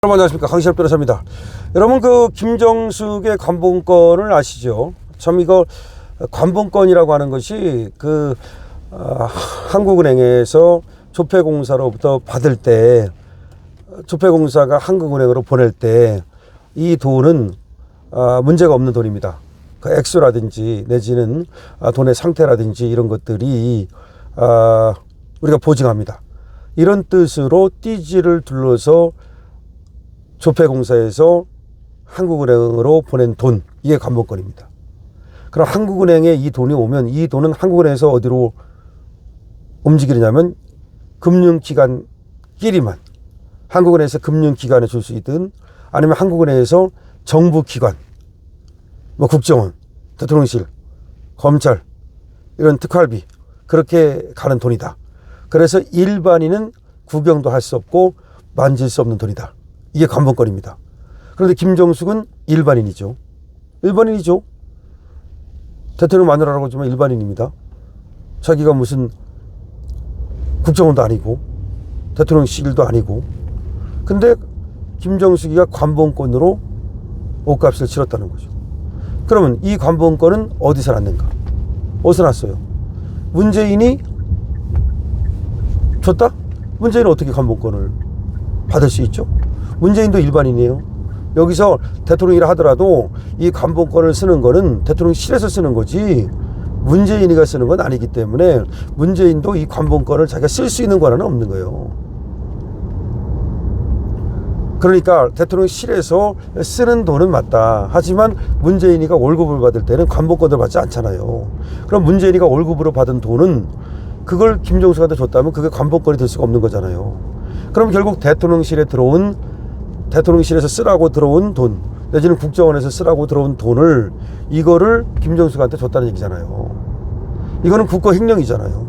여러분 안녕하십니까, 강시엽 변호사입니다. 여러분, 김정숙의 관본권을 아시죠? 참 이거 관본권이라고 하는 것이 한국은행에서 조폐공사로부터 받을 때, 조폐공사가 한국은행으로 보낼 때 이 돈은 문제가 없는 돈입니다. 그 액수라든지 내지는 돈의 상태라든지 이런 것들이 우리가 보증합니다. 이런 뜻으로 띠지를 둘러서 조폐공사에서 한국은행으로 보낸 돈, 이게 관본권입니다. 그럼 한국은행에 이 돈이 오면 이 돈은 한국은행에서 어디로 움직이느냐면 금융기관끼리만, 한국은행에서 금융기관에 줄 수 있든 아니면 한국은행에서 정부기관, 국정원, 대통령실, 검찰, 이런 특활비, 그렇게 가는 돈이다. 그래서 일반인은 구경도 할 수 없고 만질 수 없는 돈이다. 이게 관본권입니다. 그런데 김정숙은 일반인이죠. 일반인이죠. 대통령 마누라라고 하지만 일반인입니다. 자기가 무슨 국정원도 아니고 대통령실도 아니고. 근데 김정숙이가 관본권으로 옷값을 치렀다는 거죠. 그러면 이 관본권은 어디서 났는가? 어디서 났어요? 문재인이 줬다? 문재인은 어떻게 관본권을 받을 수 있죠? 문재인도 일반인이에요. 여기서 대통령이라 하더라도 이 관본권을 쓰는 거는 대통령실에서 쓰는 거지 문재인이가 쓰는 건 아니기 때문에 문재인도 이 관본권을 자기가 쓸 수 있는 권한은 없는 거예요. 그러니까 대통령실에서 쓰는 돈은 맞다. 하지만 문재인이가 월급을 받을 때는 관본권을 받지 않잖아요. 그럼 문재인이가 월급으로 받은 돈은 그걸 김정숙한테 줬다면 그게 관본권이 될 수가 없는 거잖아요. 그럼 결국 대통령실에서 쓰라고 들어온 돈, 내지는 국정원에서 쓰라고 들어온 돈을, 이거를 김정숙한테 줬다는 얘기잖아요. 이거는 국가 횡령이잖아요.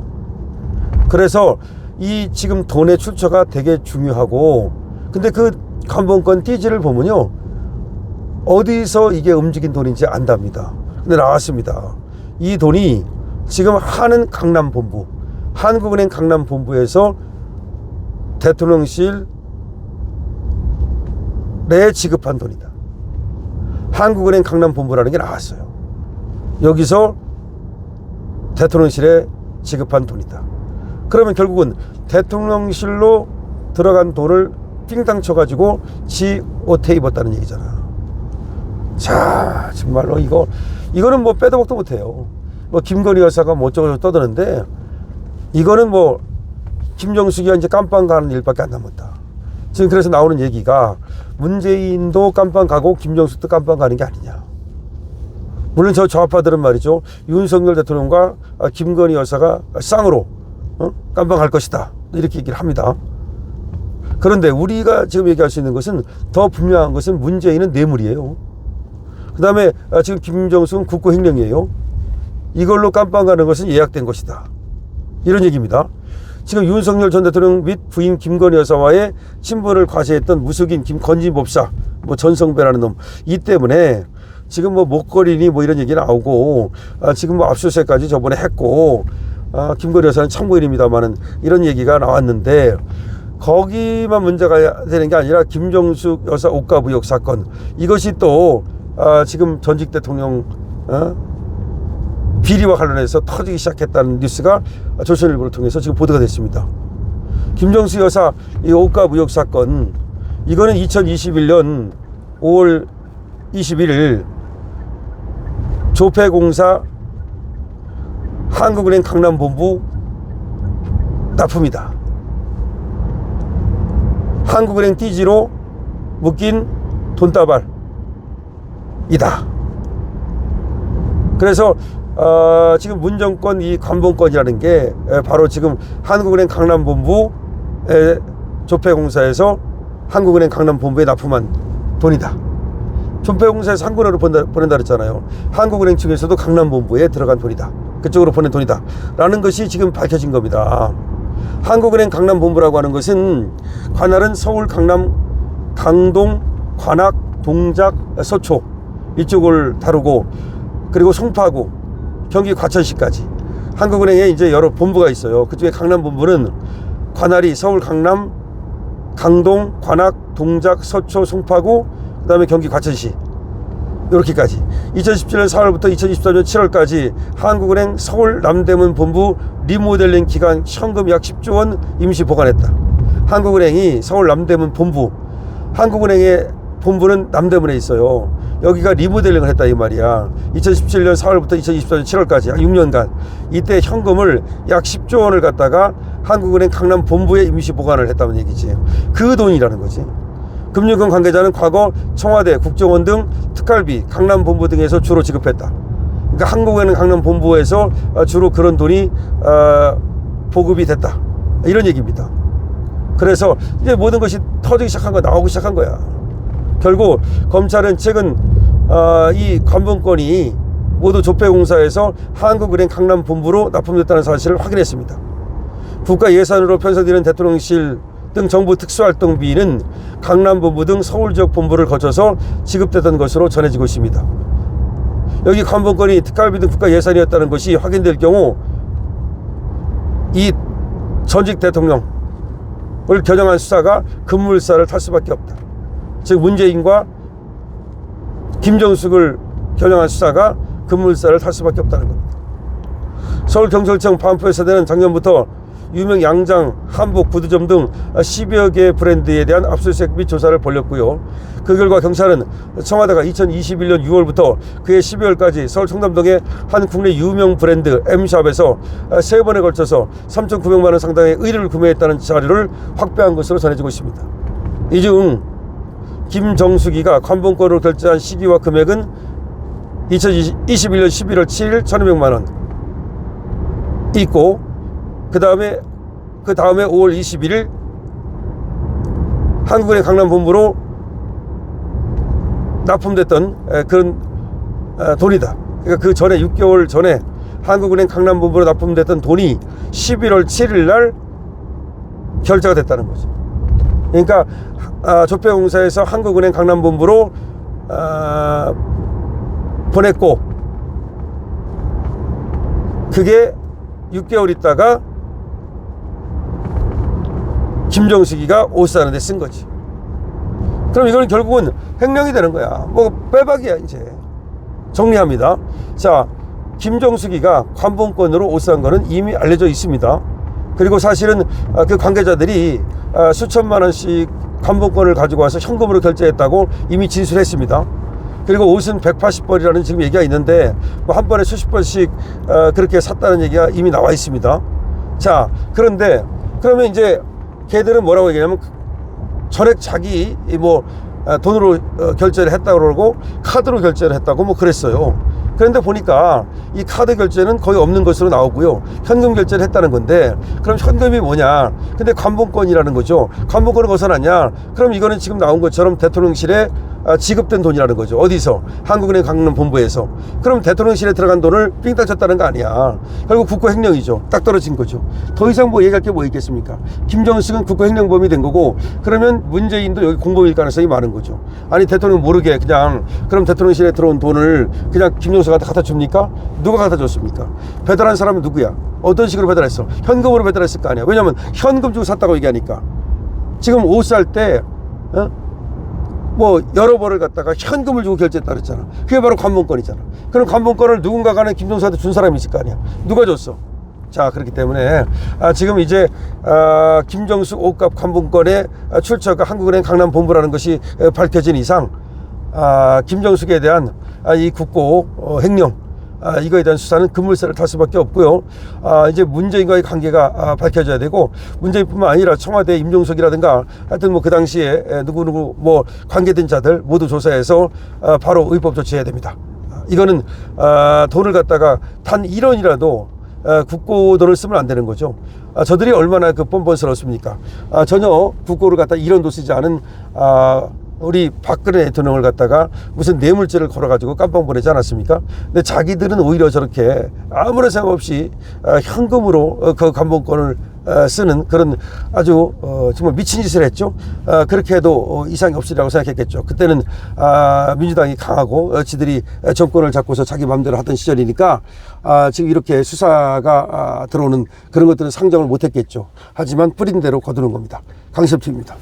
그래서 이 지금 돈의 출처가 되게 중요하고, 근데 그 관본권 띠지를 보면요, 어디서 이게 움직인 돈인지 안답니다. 근데 나왔습니다. 이 돈이 지금 하는 강남본부, 한국은행 강남본부에서 대통령실 내 지급한 돈이다. 한국은행 강남본부라는 게 나왔어요. 여기서 대통령실에 지급한 돈이다. 그러면 결국은 대통령실로 들어간 돈을 삥땅 쳐가지고 지 옷에 입었다는 얘기잖아. 자, 정말로 이거는 뭐 빼도 박도 못해요. 김건희 여사가 어쩌고 떠드는데, 이거는 김정숙이가 이제 깜빵 가는 일밖에 안 남았다. 지금 그래서 나오는 얘기가 문재인도 깜빵 가고 김정숙도 깜빵 가는 게 아니냐. 물론 저 좌파들은 말이죠, 윤석열 대통령과 김건희 여사가 쌍으로 깜빵 갈 것이다, 이렇게 얘기를 합니다. 그런데 우리가 지금 얘기할 수 있는 것은, 더 분명한 것은 문재인은 뇌물이에요. 그 다음에 지금 김정숙은 국고횡령이에요. 이걸로 깜빵 가는 것은 예약된 것이다, 이런 얘기입니다. 지금 윤석열 전 대통령 및 부인 김건희 여사와의 친분을 과시했던 무속인 김건진 법사, 전성배라는 놈, 이 때문에 지금 목걸이니 이런 얘기 나오고, 지금 압수수색까지 저번에 했고, 김건희 여사는 참고인입니다만은 이런 얘기가 나왔는데, 거기만 문제가 되는 게 아니라 김정숙 여사 옷값 의혹 사건, 이것이 또 지금 전직 대통령 비리와 관련해서 터지기 시작했다는 뉴스가 조선일보를 통해서 지금 보도가 됐습니다. 김정숙 여사 이 옷값 의혹 사건, 이거는 2021년 5월 21일 조폐공사 한국은행 강남본부 납품이다. 한국은행 띠지로 묶인 돈다발이다. 그래서 지금 문정권 이 관본권이라는 게 바로 지금 한국은행 강남본부의 조폐공사에서 한국은행 강남본부에 납품한 돈이다. 조폐공사에서 한국은행으로 보낸다 그랬잖아요. 한국은행 측에서도 강남본부에 들어간 돈이다. 그쪽으로 보낸 돈이다 라는 것이 지금 밝혀진 겁니다. 한국은행 강남본부라고 하는 것은 관할은 서울, 강남, 강동, 관악, 동작, 서초 이쪽을 다루고, 그리고 송파구, 경기 과천시까지 한국은행에 이제 여러 본부가 있어요. 그중에 강남본부는 관할이 서울, 강남, 강동, 관악, 동작, 서초, 송파구, 그 다음에 경기 과천시 이렇게까지 2017년 4월부터 2023년 7월까지 한국은행 서울 남대문 본부 리모델링 기간 현금 약 10조 원 임시 보관했다. 한국은행이 서울 남대문 본부, 한국은행의 본부는 남대문에 있어요. 여기가 리모델링을 했다 이 말이야. 2017년 4월부터 2024년 7월까지 약 6년간 이때 현금을 약 10조 원을 갖다가 한국은행 강남 본부에 임시 보관을 했다는 얘기지. 그 돈이라는 거지. 금융권 관계자는 과거 청와대, 국정원 등 특활비, 강남 본부 등에서 주로 지급했다. 그러니까 한국은행 강남 본부에서 주로 그런 돈이 보급이 됐다. 이런 얘기입니다. 그래서 이제 모든 것이 터지기 시작한 거야. 나오기 시작한 거야. 결국 검찰은 최근 이 관본권이 모두 조폐공사에서 한국은행 강남 본부로 납품됐다는 사실을 확인했습니다. 국가 예산으로 편성되는 대통령실 등 정부 특수활동비는 강남 본부 등 서울 지역 본부를 거쳐서 지급됐던 것으로 전해지고 있습니다. 여기 관본권이 특활비 등 국가 예산이었다는 것이 확인될 경우 이 전직 대통령을 겨냥한 수사가 급물살을 탈 수밖에 없다. 즉 문재인과 김정숙을 겨냥한 수사가 급물살을 탈 수밖에 없다는 겁니다. 서울경찰청 반포에서는 작년부터 유명 양장, 한복, 구두점 등 10여 개의 브랜드에 대한 압수수색 및 조사를 벌였고요. 그 결과 경찰은 청와대가 2021년 6월부터 그해 12월까지 서울 청담동의 한 국내 유명 브랜드 M샵에서 3번에 걸쳐서 3,900만 원 상당의 의류를 구매했다는 자료를 확보한 것으로 전해지고 있습니다. 이 중 김정숙이가 관본권으로 결제한 시기와 금액은 2021년 11월 7일 1,200만 원 있고 그 다음에 5월 21일 한국은행 강남 본부로 납품됐던 그런 돈이다. 그러니까 그 전에 6개월 전에 한국은행 강남 본부로 납품됐던 돈이 11월 7일 날 결제가 됐다는 거죠. 그러니까 조폐공사에서 한국은행 강남 본부로 보냈고 그게 6개월 있다가 김정숙이가 옷 사는데 쓴 거지. 그럼 이거는 결국은 횡령이 되는 거야. 뭐 빼박이야. 이제 정리합니다. 자, 김정숙이가 관본권으로 옷 산 거는 이미 알려져 있습니다. 그리고 사실은 그 관계자들이 수천만 원씩 관본권을 가지고 와서 현금으로 결제했다고 이미 진술했습니다. 그리고 옷은 180벌이라는 지금 얘기가 있는데 뭐 한 번에 수십 벌씩 그렇게 샀다는 얘기가 이미 나와 있습니다. 자, 그런데 그러면 이제 걔들은 뭐라고 얘기하냐면 전액 자기 뭐 돈으로 결제를 했다고 그러고 카드로 결제를 했다고 뭐 그랬어요. 그런데 보니까 이 카드 결제는 거의 없는 것으로 나오고요. 현금 결제를 했다는 건데 그럼 현금이 뭐냐? 근데 관본권이라는 거죠. 관본권을 어디서 났냐? 그럼 이거는 지금 나온 것처럼 대통령실에 지급된 돈이라는 거죠. 어디서? 한국은행 강남 본부에서. 그럼 대통령실에 들어간 돈을 삥땅 쳤다는 거 아니야. 결국 국고횡령이죠. 딱 떨어진 거죠. 더 이상 뭐 얘기할 게 뭐 있겠습니까? 김정숙은 국고횡령범이 된 거고 그러면 문재인도 여기 공범일 가능성이 많은 거죠. 아니 대통령 모르게 그냥 그럼 대통령실에 들어온 돈을 그냥 김정숙한테 갖다 줍니까? 누가 갖다 줬습니까? 배달한 사람은 누구야? 어떤 식으로 배달했어? 현금으로 배달했을 거 아니야. 왜냐면 현금 주고 샀다고 얘기하니까. 지금 옷 살 때 뭐 여러 벌을 갖다가 현금을 주고 결제했다 그랬잖아. 그게 바로 관본권이잖아. 그럼 관본권을 누군가가는 김정수한테 준 사람이 있을 거 아니야. 누가 줬어? 자, 그렇기 때문에 지금 이제 김정숙 옷값 관본권의 출처가 한국은행 강남 본부라는 것이 밝혀진 이상 김정숙에 대한 이 국고 횡령 이거에 대한 수사는 급물살을 탈 수밖에 없고요. 이제 문재인과의 관계가 밝혀져야 되고 문재인뿐만 아니라 청와대 임종석이라든가 하여튼 뭐 그 당시에 누구누구 뭐 관계된 자들 모두 조사해서 바로 의법 조치해야 됩니다. 이거는 돈을 갖다가 단 1원이라도 국고 돈을 쓰면 안 되는 거죠. 저들이 얼마나 그 뻔뻔스럽습니까? 전혀 국고를 갖다 1원도 쓰지 않은 우리 박근혜 대통령을 갖다가 무슨 뇌물죄를 걸어가지고 깜빵 보내지 않았습니까? 근데 자기들은 오히려 저렇게 아무런 생각 없이 현금으로 그 관본권을 쓰는 그런 아주 정말 미친 짓을 했죠. 그렇게 해도 이상이 없으리라고 생각했겠죠. 그때는 민주당이 강하고 지들이 정권을 잡고서 자기 마음대로 하던 시절이니까 지금 이렇게 수사가 들어오는 그런 것들은 상정을 못했겠죠. 하지만 뿌린 대로 거두는 겁니다. 강시엽TV입니다.